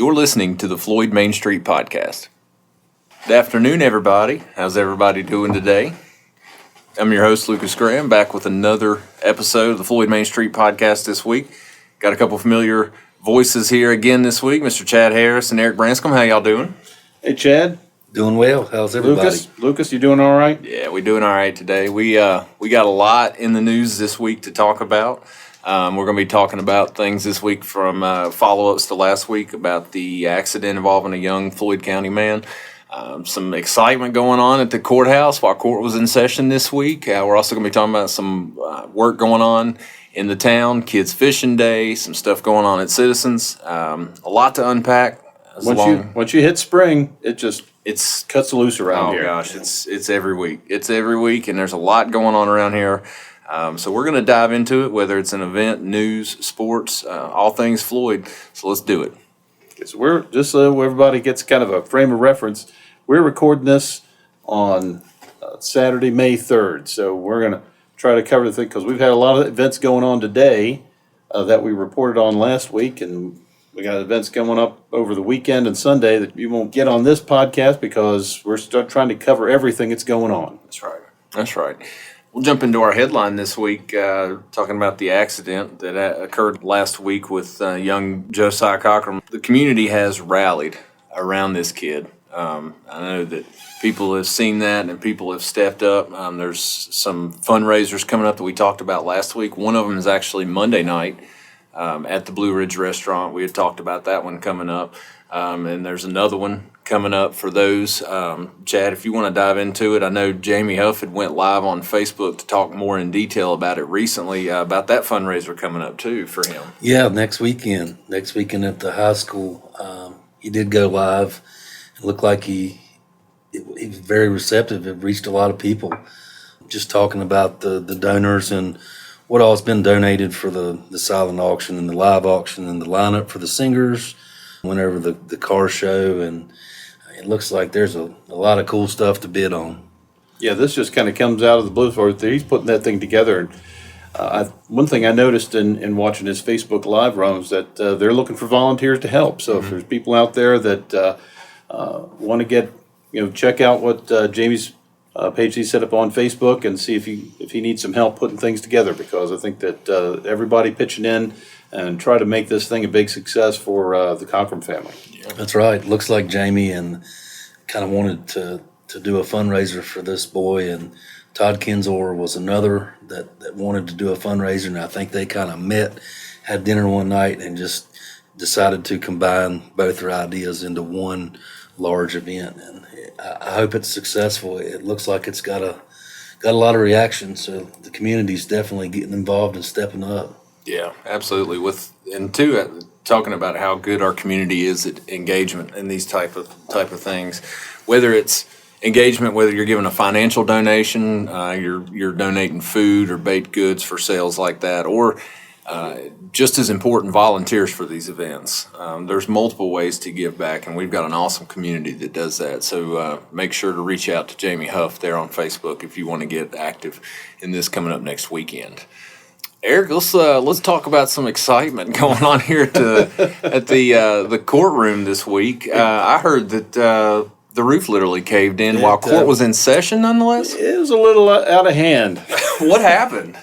You're listening to the Floyd Main Street Podcast. Good afternoon, everybody. How's everybody doing today? I'm your host, Lucas Graham, back with another episode of the Floyd Main Street Podcast this week. Got a couple familiar voices here again this week, Mr. Chad Harris and Eric Branscombe. How y'all doing? Hey, Chad. Doing well. How's everybody? Lucas, you doing all right? Yeah, we're doing all right today. We got a lot in the news this week to talk about. We're going to be talking about things this week from follow-ups to last week about the accident involving a young Floyd County man. Some excitement going on at the courthouse while court was in session this week. We're also going to be talking about some work going on in the town, Kids Fishing Day, some stuff going on at Citizens. A lot to unpack. Once you hit spring, it cuts loose around here. Oh gosh, it's every week. It's every week, and there's a lot going on around here. So we're going to dive into it, whether it's an event, news, sports, all things Floyd. So let's do it. So we're just so everybody gets kind of a frame of reference. We're recording this on Saturday, May 3rd. So we're going to try to cover the thing because we've had a lot of events going on today that we reported on last week, and we got events coming up over the weekend and Sunday that you won't get on this podcast because we're still trying to cover everything that's going on. That's right. We'll jump into our headline this week, talking about the accident that occurred last week with young Josiah Cochran. The community has rallied around this kid. I know that people have seen that and people have stepped up. There's some fundraisers coming up that we talked about last week. One of them is actually Monday night at the Blue Ridge Restaurant. We had talked about that one coming up. And there's another one coming up for those. Chad, if you want to dive into it, I know Jamie Huff had went live on Facebook to talk more in detail about it recently, about that fundraiser coming up too for him. Yeah, next weekend at the high school. He did go live. It looked like he was very receptive. It reached a lot of people. Just talking about the donors and what all's been donated for the silent auction and the live auction and the lineup for the singers whenever the car show, and it looks like there's a lot of cool stuff to bid on. Yeah, this just kind of comes out of the blue for it. He's putting that thing together. And one thing I noticed in watching his Facebook Live run was that they're looking for volunteers to help. So if there's people out there that want to get, check out what Jamie's page he set up on Facebook and see if he needs some help putting things together, because I think that everybody pitching in and try to make this thing a big success for the Cochran family. Yeah. That's right. Looks like Jamie and kind of wanted to do a fundraiser for this boy, and Todd Kinsor was another that wanted to do a fundraiser, and I think they kind of met, had dinner one night, and just decided to combine both their ideas into one large event. And I hope it's successful. It looks like it's got a lot of reaction, so the community's definitely getting involved and stepping up. Yeah, absolutely. Talking about how good our community is at engagement in these type of things, whether it's engagement, whether you're giving a financial donation, you're donating food or baked goods for sales like that, or just as important, volunteers for these events. There's multiple ways to give back, and we've got an awesome community that does that. So make sure to reach out to Jamie Huff there on Facebook if you want to get active in this coming up next weekend. Eric, let's talk about some excitement going on here at the courtroom this week. I heard that the roof literally caved in while court was in session, nonetheless. It was a little out of hand. What happened?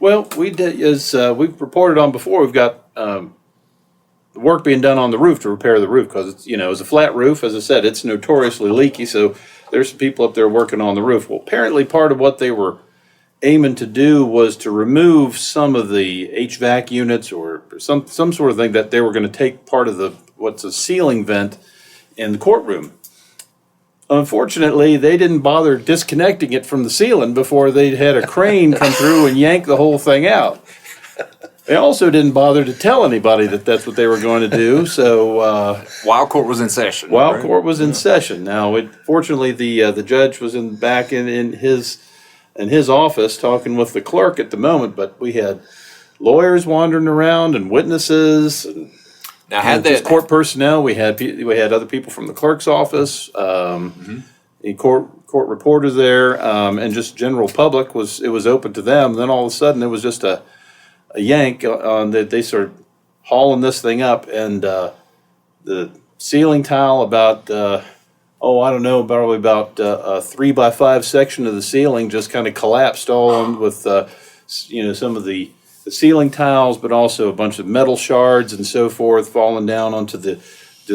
Well, we did, as we've reported on before, we've got the work being done on the roof to repair the roof because it's a flat roof. As I said, it's notoriously leaky, so there's some people up there working on the roof. Well, apparently part of what they were aiming to do was to remove some of the HVAC units or some sort of thing that they were going to take part of what's a ceiling vent in the courtroom. Unfortunately, they didn't bother disconnecting it from the ceiling before they'd had a crane come through and yank the whole thing out. They also didn't bother to tell anybody that that's what they were going to do. So while court was in session. Court was in session. Now, fortunately, the judge was back in his office talking with the clerk at the moment, but we had lawyers wandering around and witnesses and court personnel. We had other people from the clerk's office, the court reporter there, and just general public was open to them. And then all of a sudden, it was just a yank on that they started hauling this thing up, and the ceiling tile about, I don't know, probably about a 3x5 section of the ceiling just kind of collapsed all on with, some of the ceiling tiles, but also a bunch of metal shards and so forth falling down onto the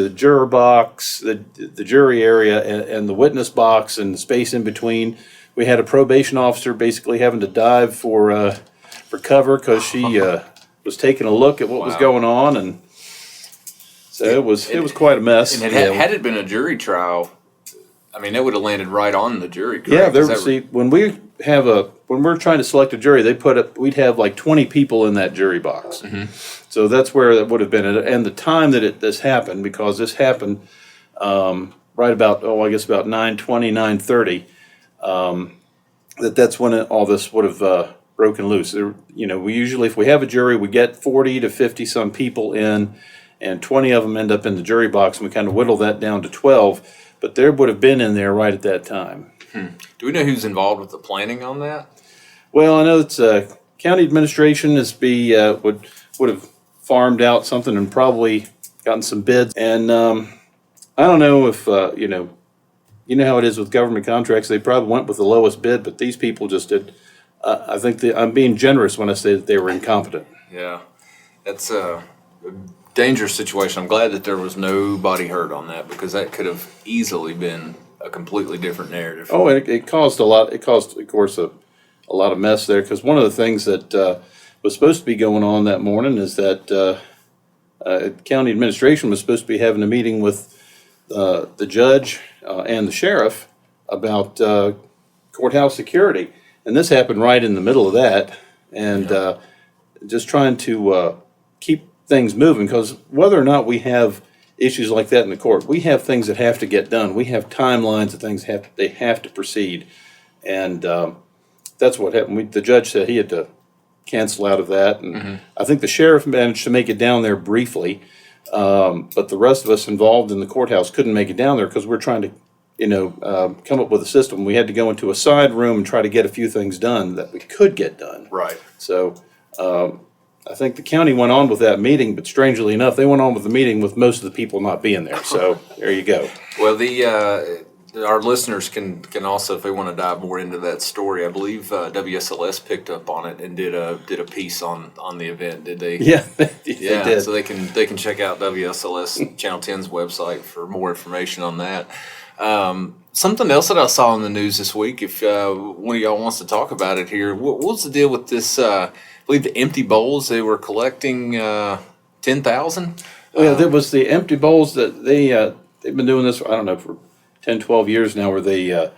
juror box, the jury area, and the witness box and the space in between. We had a probation officer basically having to dive for cover because she was taking a look at what was going on, and so it was quite a mess. And had it been a jury trial, I mean, that would have landed right on the jury. Yeah, Correct? when we're trying to select a jury, we'd have like 20 people in that jury box. Mm-hmm. So that's where that would have been. And the time that this happened, because this happened right about, I guess about 9:20, 9:30, that's when all this would have broken loose. We usually, if we have a jury, we get 40 to 50 some people in, and 20 of them end up in the jury box, and we kind of whittle that down to 12. But there would have been in there right at that time. Do we know who's involved with the planning on that? Well, I know it's county administration would have farmed out something and probably gotten some bids. And I don't know if you know how it is with government contracts. They probably went with the lowest bid, but these people just did. I think I'm being generous when I say that they were incompetent. Yeah, that's a dangerous situation. I'm glad that there was nobody hurt on that, because that could have easily been a completely different narrative. Oh, and it caused a lot. It caused, of course, a lot of mess there, because one of the things that was supposed to be going on that morning is that county administration was supposed to be having a meeting with the judge and the sheriff about courthouse security, and this happened right in the middle of that, and just trying to keep things moving, because whether or not we have issues like that in the court, we have things that have to get done. We have timelines that things they have to proceed, and that's what happened. The judge said he had to cancel out of that, and I think the sheriff managed to make it down there briefly, but the rest of us involved in the courthouse couldn't make it down there because we're trying to come up with a system. We had to go into a side room and try to get a few things done that we could get done. Right. So I think the county went on with that meeting, but strangely enough, they went on with the meeting with most of the people not being there. So there you go. Well, our listeners can also, if they want to dive more into that story, I believe WSLS picked up on it and did a piece on the event. Did they? Yeah, they did. So they can check out WSLS Channel 10's website for more information on that. Something else that I saw in the news this week, if one of y'all wants to talk about it here, what's the deal with this? I believe the empty bowls, they were collecting 10,000. Well, there was the empty bowls that they've been doing this, I don't know, for 10, 12 years now, where they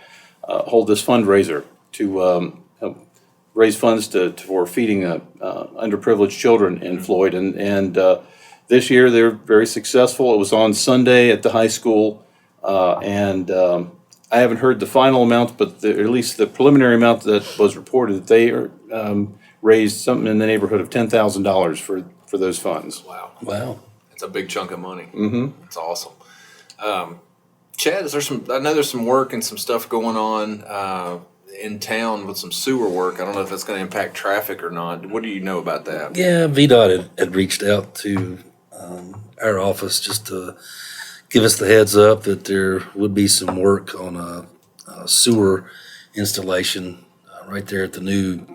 hold this fundraiser to help raise funds for feeding underprivileged children in Floyd. And this year they're very successful. It was on Sunday at the high school, and I haven't heard the final amount, but at least the preliminary amount that was reported, that they raised something in the neighborhood of $10,000 for those funds. Wow. It's a big chunk of money. Mm-hmm. It's awesome. Chad, I know there's some work and some stuff going on in town with some sewer work. I don't know if that's going to impact traffic or not. What do you know about that? Yeah, VDOT had reached out to our office just to give us the heads up that there would be some work on a sewer installation right there at the new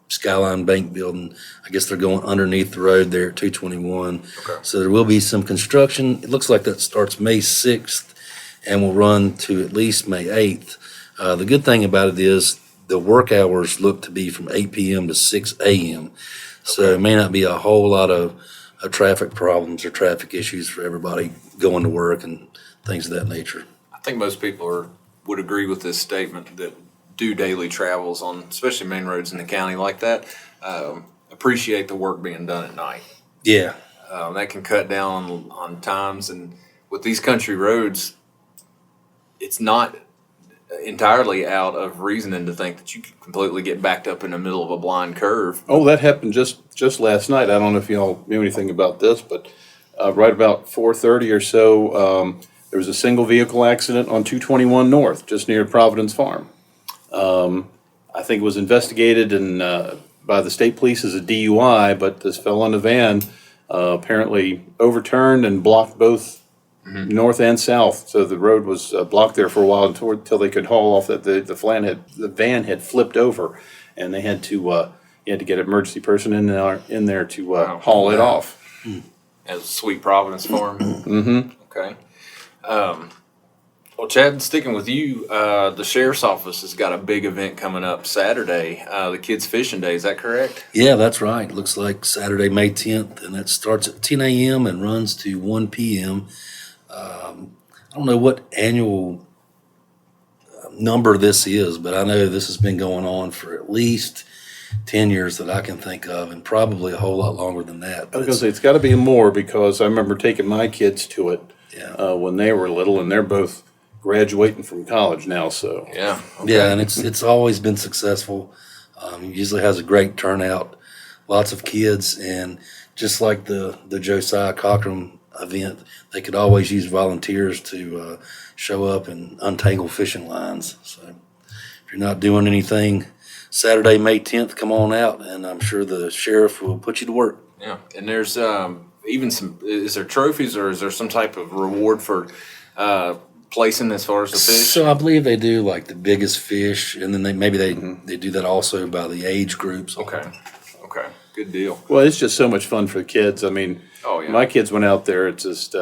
Skyline Bank building. I guess they're going underneath the road there at 221. Okay. So there will be some construction. It looks like that starts May 6th and will run to at least May 8th. The good thing about it is the work hours look to be from 8 p.m. to 6 a.m. So it may not be a whole lot of traffic problems or traffic issues for everybody going to work and things of that nature. I think most people would agree with this statement that do daily travels on, especially main roads in the county like that, appreciate the work being done at night. Yeah. That can cut down on times, and with these country roads, it's not entirely out of reasoning to think that you could completely get backed up in the middle of a blind curve. Oh, that happened just last night. I don't know if y'all knew anything about this, but right about 4:30 or so, there was a single vehicle accident on 221 North, just near Providence Farm. I think it was investigated by the state police as a DUI, but this fellow in the van apparently overturned and blocked both north and south. So the road was blocked there for a while until they could haul off. That the van had flipped over, and they had to you had to get an emergency person in there to haul it off. As a sweet Providence farm. Mm-hmm. Okay. Well, Chad, sticking with you, the sheriff's office has got a big event coming up Saturday, the Kids Fishing Day. Is that correct? Yeah, that's right. Looks like Saturday, May 10th, and that starts at 10 a.m. and runs to 1 p.m. I don't know what annual number this is, but I know this has been going on for at least 10 years that I can think of, and probably a whole lot longer than that. I was going to say, it's got to be more, because I remember taking my kids to it when they were little, and they're both graduating from college now, so. Yeah. Okay. Yeah, and it's always been successful. It usually has a great turnout, lots of kids, and just like the Josiah Cochran event, they could always use volunteers to show up and untangle fishing lines. So if you're not doing anything Saturday, May 10th, come on out, and I'm sure the sheriff will put you to work. Yeah, and there's even some, is there trophies, or is there some type of reward for placing as far as the fish? So I believe they do like the biggest fish, and then they do that also by the age groups. Okay, good deal. Well, it's just so much fun for the kids. I mean, Oh, yeah. my kids went out there, it's just,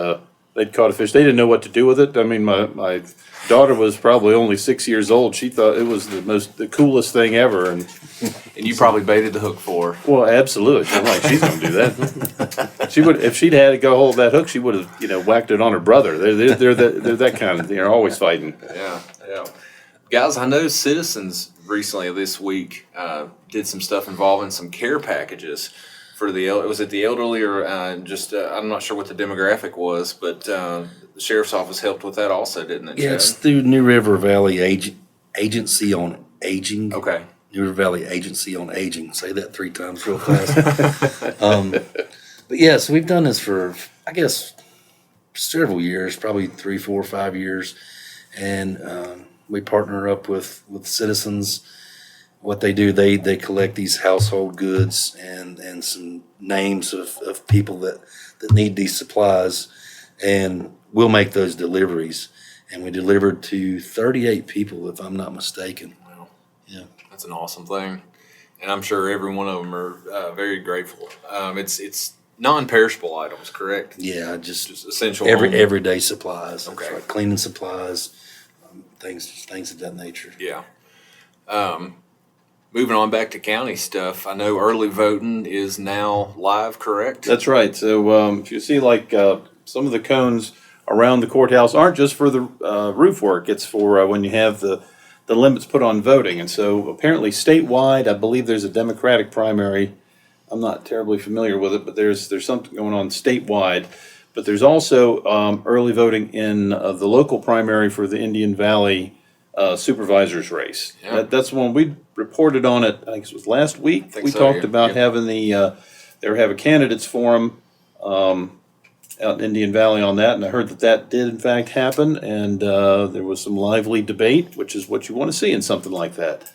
they'd caught a fish. They didn't know what to do with it. I mean, my daughter was probably only 6 years old. She thought it was the coolest thing ever. And you probably baited the hook for her. well, absolutely. I'm like, she's going to do that. She would, if she'd had to go hold that hook, she would have, whacked it on her brother. They're that kind of, they're always fighting. Yeah. Guys, I know Citizens recently this week did some stuff involving some care packages for was it the elderly, or I'm not sure what the demographic was, but the sheriff's office helped with that also, didn't it? Yeah, Chad? it's through New River Valley Agency on Aging. Okay. New River Valley Agency on Aging. Say that 3 times real fast. But yeah, so we've done this for, I guess, several years, probably 3, 4, 5 years. And we partner up with Citizens. What they do, they collect these household goods and some names of people that need these supplies, and we'll make those deliveries. And we delivered to 38 people, if I'm not mistaken. Wow. Yeah. That's an awesome thing. And I'm sure every one of them are very grateful. It's non-perishable items, correct? Yeah, Just essential. everyday supplies. Okay. Like cleaning supplies, things of that nature. Yeah. Moving on back to county stuff, I know early voting is now live, correct? That's right. So if you see, like, some of the cones around the courthouse aren't just for the roof work. It's for when you have the limits put on voting. And so apparently statewide, I believe there's a Democratic primary. I'm not terribly familiar with it, but there's something going on statewide. But there's also early voting in the local primary for the Indian Valley supervisor's race. Yeah. That's one we reported on it. I think it was last week. We so, talked yeah. about Yep. having they were having candidates forum out in Indian Valley on that, and I heard that did in fact happen, and there was some lively debate, which is what you want to see in something like that.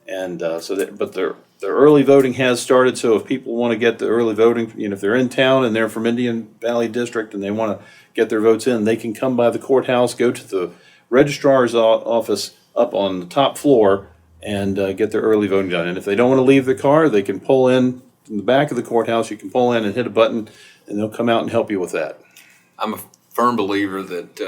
And but their early voting has started. So if people want to get the early voting, if they're in town and they're from Indian Valley District and they want to get their votes in, they can come by the courthouse, go to the registrar's office up on the top floor, and get their early voting done. And if they don't want to leave the car, they can pull in the back of the courthouse. You can pull in and hit a button, and they'll come out and help you with that. I'm a firm believer that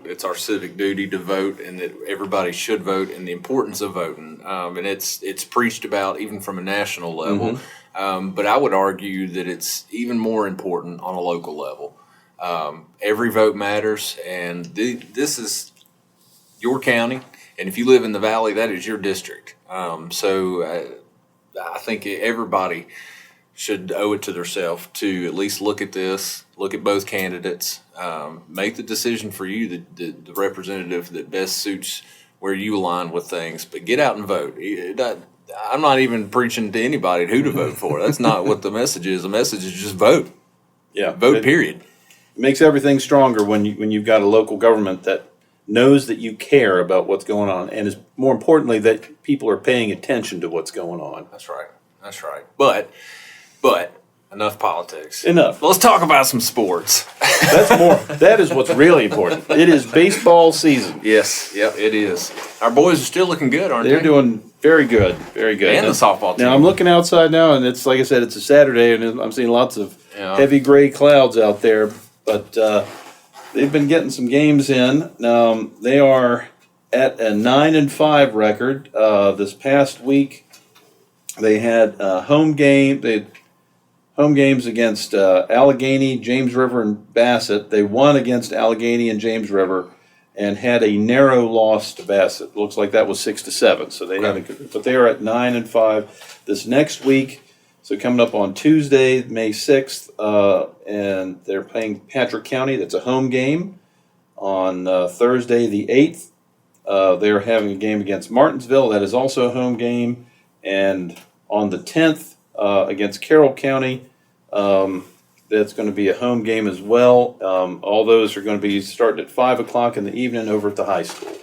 it's our civic duty to vote, and that everybody should vote, and the importance of voting. And it's preached about even from a national level. But I would argue that it's even more important on a local level. Every vote matters, and this is your county, and if you live in the valley, that is your district. So I think everybody should owe it to themselves to at least look at this, look at both candidates, make the decision for you, the representative that best suits where you align with things, but get out and vote. I'm not even preaching to anybody who to vote for. That's not what the message is. The message is just vote. Yeah, Vote, period. It makes everything stronger when you've got a local government that knows that you care about what's going on, and is more importantly that people are paying attention to what's going on. That's right. But Enough politics. Enough. Let's talk about some sports. That is what's really important. It is baseball season. Yes, yep, it is. Our boys are still looking good, aren't They're they? doing very good, very good. And the softball team. Now I'm looking outside now, and it's like I said, it's a Saturday, and I'm seeing lots of Yeah. heavy gray clouds out there. But they've been getting some games in. They are at a 9-5 record. This past week, they had home games against Allegheny, James River, and Bassett. They won against Allegheny and James River, and had a narrow loss to Bassett. Looks like that was 6-7. So they haven't, but they are at 9-5 this next week. So coming up on Tuesday, May 6th, and they're playing Patrick County. That's a home game. On Thursday, the 8th, they're having a game against Martinsville. That is also a home game. And on the 10th, against Carroll County, that's going to be a home game as well. All those are going to be starting at 5 o'clock in the evening over at the high school.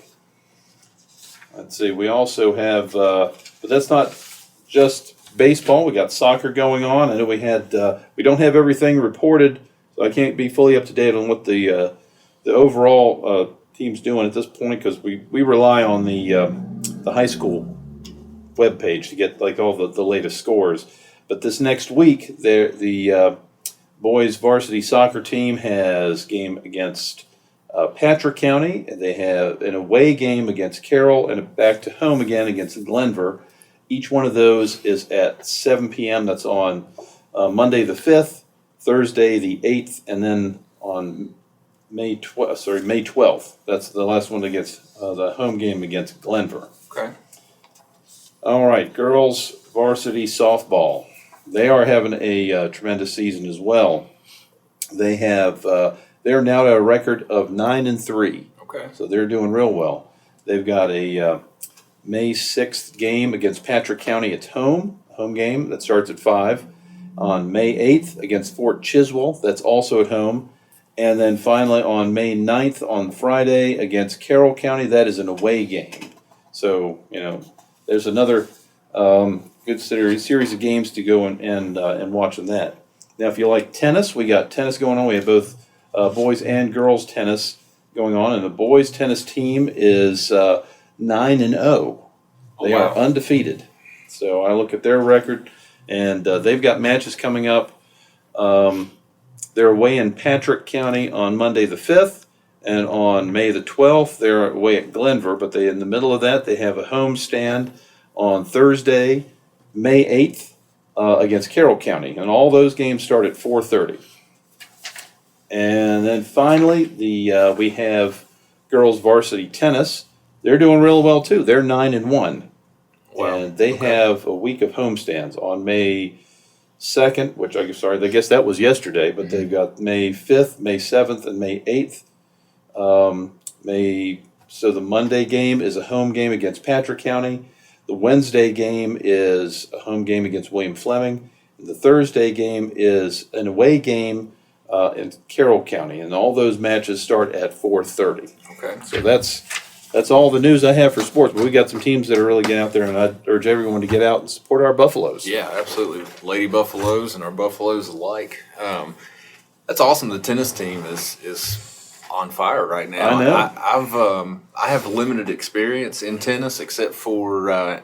Let's see, we also have, but that's not just baseball. We got soccer going on. I know we don't have everything reported, so I can't be fully up to date on what the overall team's doing at this point, because we rely on the high school webpage to get like all the latest scores. But this next week, the boys varsity soccer team has game against Patrick County. They have an away game against Carroll, and a back to home again against Glenver. Each one of those is at 7 p.m. That's on Monday the 5th, Thursday the 8th, and then on May 12th. That's the last one against the home game against Glenver. Okay. All right, girls varsity softball. They are having a tremendous season as well. They have they're now at a record of 9-3. Okay. So they're doing real well. They've got a May 6th game against Patrick County at home game that starts at 5. On May 8th against Fort Chiswell, that's also at home. And then finally on May 9th on Friday against Carroll County, that is an away game. So, there's another good series of games to go and watch on that. Now, if you like tennis, we got tennis going on. We have both boys and girls tennis going on, and the boys tennis team is 9-0. They are undefeated. So I look at their record, and they've got matches coming up. They're away in Patrick County on Monday the 5th, and on May the 12th, they're away at Glenver. But in the middle of that, they have a home stand on Thursday, May 8th, against Carroll County. And all those games start at 4:30. And then finally, we have girls varsity tennis. They're doing real well too. They're 9-1. Wow. And they have a week of homestands on May 2nd, which I guess that was yesterday, but they've got May 5th, May 7th, and May 8th. So the Monday game is a home game against Patrick County. The Wednesday game is a home game against William Fleming. And the Thursday game is an away game in Carroll County, and all those matches start at 4:30. Okay. So that's all the news I have for sports. But we got some teams that are really getting out there, and I'd urge everyone to get out and support our Buffaloes. Yeah, absolutely. Lady Buffaloes and our Buffaloes alike. That's awesome. The tennis team is on fire right now. I know. I have limited experience in tennis, except for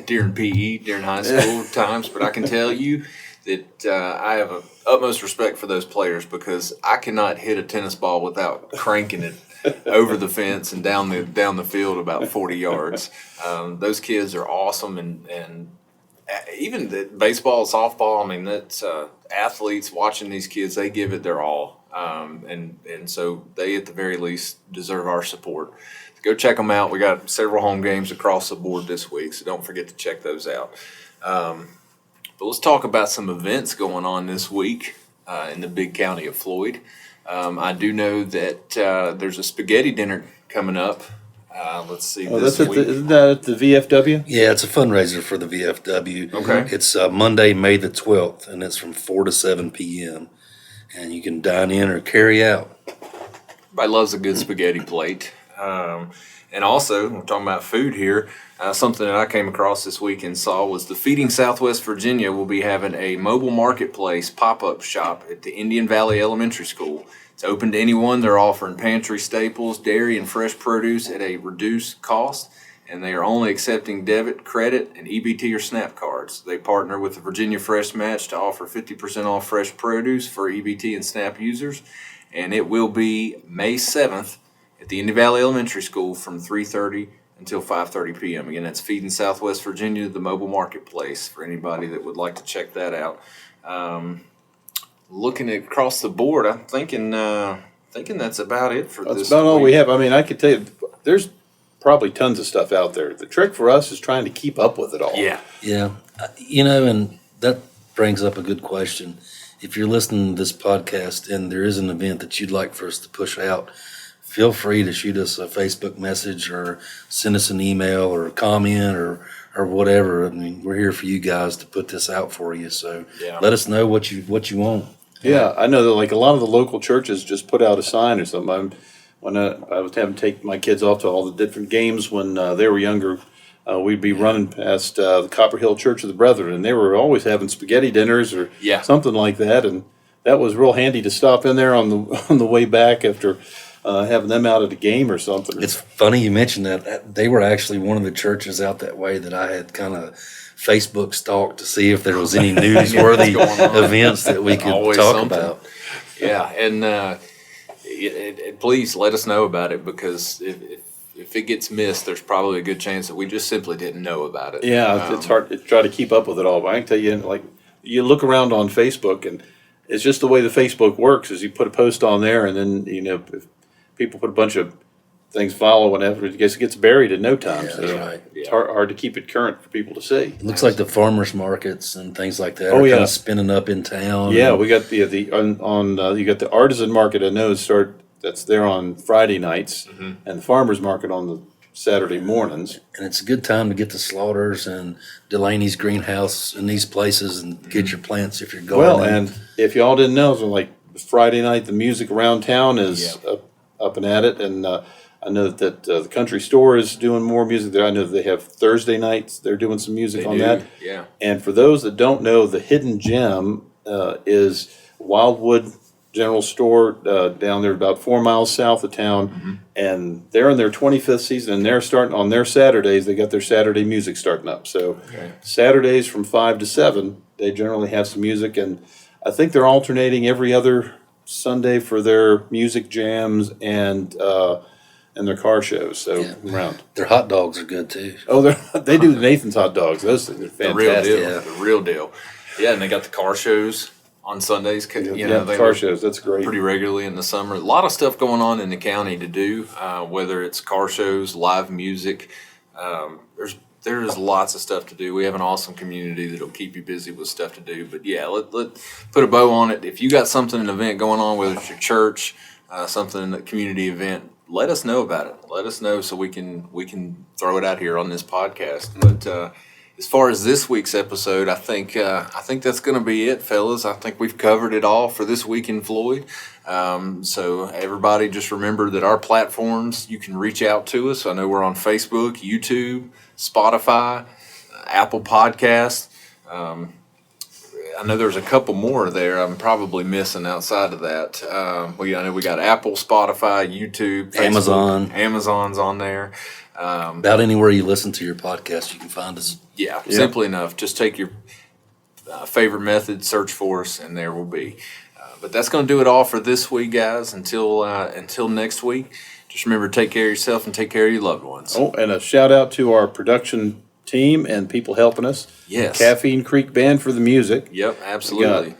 during PE during high school times. But I can tell you that I have a utmost respect for those players, because I cannot hit a tennis ball without cranking it over the fence and down the field about 40 yards. Those kids are awesome, and even the baseball, softball. I mean, that's athletes watching these kids. They give it their all, and so they at the very least deserve our support. Go check them out. We got several home games across the board this week, so don't forget to check those out. But let's talk about some events going on this week in the big county of Floyd. I do know that there's a spaghetti dinner coming up. Let's see. This week. Isn't that at the VFW? Yeah, it's a fundraiser for the VFW. Okay. It's Monday, May the 12th, and it's from 4 to 7 p.m. And you can dine in or carry out. Everybody loves a good spaghetti plate. And also, we're talking about food here. Something that I came across this week and saw was the Feeding Southwest Virginia will be having a mobile marketplace pop-up shop at the Indian Valley Elementary School. It's open to anyone. They're offering pantry staples, dairy, and fresh produce at a reduced cost. And they are only accepting debit, credit, and EBT or SNAP cards. They partner with the Virginia Fresh Match to offer 50% off fresh produce for EBT and SNAP users. And it will be May 7th at the Indian Valley Elementary School from 3:30 until 5:30 p.m. Again, that's Feeding Southwest Virginia, the mobile marketplace, for anybody that would like to check that out. Looking across the board, I'm thinking that's about it for this That's about all week. we have. I mean, I could tell you, there's probably tons of stuff out there. The trick for us is trying to keep up with it all. Yeah. Yeah, and that brings up a good question. If you're listening to this podcast and there is an event that you'd like for us to push out, feel free to shoot us a Facebook message or send us an email or a comment or whatever. I mean, we're here for you guys to put this out for you. So let us know what you want. Yeah, I know that like a lot of the local churches just put out a sign or something. When I was having to take my kids off to all the different games when they were younger, we'd be running past the Copper Hill Church of the Brethren, and they were always having spaghetti dinners or something like that, and that was real handy to stop in there on the way back after having them out at a game or something. It's funny you mentioned that. They were actually one of the churches out that way that I had kind of Facebook stalked to see if there was any newsworthy events that we could Always talk something. about. Yeah, and please let us know about it, because if it gets missed, there's probably a good chance that we just simply didn't know about it. Yeah, it's hard to try to keep up with it all. But I can tell you, like, you look around on Facebook, and it's just the way the Facebook works. Is you put a post on there, and then if people put a bunch of things following after, it gets buried in no time. Yeah, So that's right. it's hard to keep it current for people to see. It looks like the farmers markets and things like that Oh, are yeah. kind of spinning up in town. Yeah, we got you got the artisan market. I know that's there on Friday nights, and the farmers market on the Saturday mornings. And it's a good time to get to Slaughters and Delaney's greenhouse and these places and get your plants if you're going. Well, and if y'all didn't know, so like Friday night, the music around town is up and at it, and I know that the country store is doing more music there. I know that they have Thursday nights; they're doing some music on that. Yeah. And for those that don't know, the hidden gem is Wildwood General Store down there about 4 miles south of town, and they're in their 25th season, and they're starting on their Saturdays. They got their Saturday music starting up. So Saturdays from 5 to 7, they generally have some music, and I think they're alternating every other Sunday for their music jams and their car shows. So around. their hot dogs are good too. Oh, they do Nathan's hot dogs. Those things are The real fantastic. deal. The real deal. Yeah, and they got the car shows on Sundays. They car look shows. That's great. pretty regularly in the summer. A lot of stuff going on in the county to do, whether it's car shows, live music. There's lots of stuff to do. We have an awesome community that'll keep you busy with stuff to do. But yeah, let put a bow on it. If you got an event going on, whether it's your church, something, a community event, let us know about it. Let us know so we can throw it out here on this podcast. But as far as this week's episode, I think that's going to be it, fellas. I think we've covered it all for this week in Floyd. So everybody just remember that our platforms, you can reach out to us. I know we're on Facebook, YouTube, Spotify, Apple Podcasts. I know there's a couple more there I'm probably missing outside of that. I know we got Apple, Spotify, YouTube, Facebook, Amazon's on there. About anywhere you listen to your podcast, you can find us. Yeah, simply enough. Just take your favorite method, search for us, and there we'll be. But that's going to do it all for this week, guys. Until next week, just remember to take care of yourself and take care of your loved ones. Oh, and a shout out to our production team and people helping us. Yes. Caffeine Creek Band for the music. Yep, absolutely.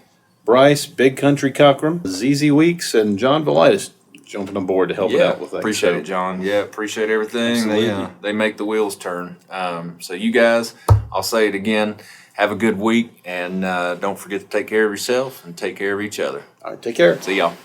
Bryce, Big Country Cockrum, ZZ Weeks, and John Velitis jumping on board to help out with things. Appreciate it, John. Yeah, appreciate everything. Absolutely. They make the wheels turn. So you guys, I'll say it again, have a good week, and don't forget to take care of yourself and take care of each other. All right, take care. See y'all.